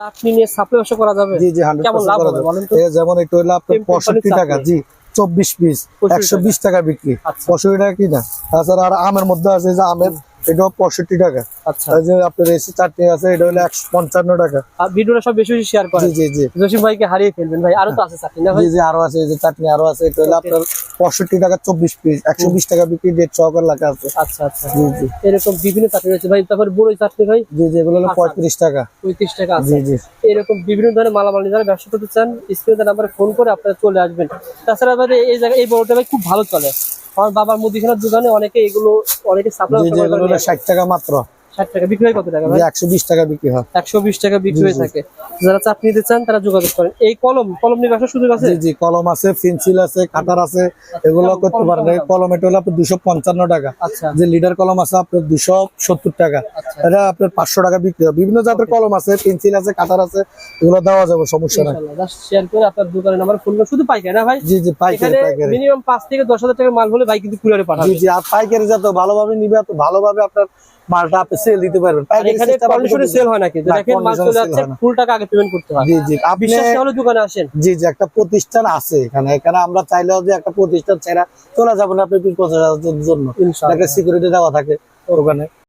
আপনি নিয়ে সাপ্লাই ব্যবসা করা যাবে? জি জি 100% কেমন লাভ করা হবে যাবে। বলেন তো? যেমন এটা হলো আপনার 65 টাকা, জি 24 পিস 120 টাকা বিক্রি, আচ্ছা। 65 টাকা কিনা। তাছাড়া আর আমের মধ্যে আছে যে আমের, এটাও 65 টাকা। আচ্ছা। এই যে আপনার এসি চাটনি আছে, এটা হলো 155 টাকা। আর ভিডিওটা সব বেশি বেশি শেয়ার জি করেন। জি জি জসিম ভাইকে হারিয়ে ফেলবেন ভাই। আরো তো আছে চাকরি না ভাই? জি জি আরো আছে, এই যে চাটনি আরো আছে। এটা হলো আপনার 65 টাকা 24 পিস, 120 টাকা বিক্রি, 150 সহকারে লেখা আছে। আচ্ছা আচ্ছা। জি জি এরকম বিভিন্ন চাকরি রয়েছে ভাই। তারপর বড়ই চাকরি ভাই জি জি এগুলো হলো আচ্ছা। 35 টাকা। 35 টাকা আছে। জি জি এরকম বিভিন্ন ধরনের মালামাল নিয়ে যারা ব্যবসা করতে চান, স্ক্রিনে নাম্বারে ফোন করে আপনারা চলে আসবেন। তাছাড়া ভাই এই জায়গায় এই বড়টা ভাই খুব ভালো চলে। আমার বাবার মুদিখানার দোকানে অনেকে সাপ্লাই জি জি এগুলো হলো 60 টাকা মাত্র। 60 টাকা বিক্রি হয় কত টাকা ভাই? 120 টাকা বিক্রি হয়। 120 টাকা বিক্রি জি, হয়ে জি। থাকে। যারা চাপ নিতে চান তারা যোগাযোগ করেন। এই কলম নিয়ে ব্যবসার সুযোগ আছে? জি জি কলম আছে, পেন্সিল আছে, কাটার আছে, এগুলো করতে পারেন। এই কলম এটা হলো আপনার 255 টাকা। আচ্ছা যে লিডার কলম আছে আপনার 270 টাকা। আচ্ছা। এটা আপনার 500 টাকা বিক্রি হয়। বিভিন্ন জাতের কলম আছে, পেন্সিল আছে, কাটার আছে, এগুলো দেওয়া যাবে, সমস্যা নাই। ইনশাআল্লাহ জাস্ট শেয়ার করে আপনার দোকানের নাম্বার ফোন করে শুধু পাইকারি না ভাই? জি জি পাইকারি এখানে পাইকারি। মিনিমাম 5 থেকে 10,000 টাকার মাল হলে ভাই কিন্তু কুরিয়ারে জি পাঠাবে। জি আর পাইকারি যত ভালোভাবে নিবে, এত ভালোভাবে আপনার মালটা আপনি সেল দিতে পারবেন। আর পাইকারি এখানে সিস্টেম কন্ডিশনে সেল হয় নাকি? না, দেখেন মাল condition চলে sale যাচ্ছে, হয় না। ফুল টাকা আগে পেমেন্ট করতে হয়। জি জি আপনি বিশ্বাস হলে দোকানে আসেন। জি জি একটা প্রতিষ্ঠান আছে এখানে। এখানে আমরা চাইলেও যে একটা প্রতিষ্ঠান ছেড়া চলে যাবো না আপনি 50,000 জন্য, ইনশাআল্লাহ। একটা সিকিউরিটি দেওয়া থাকে ওখানে।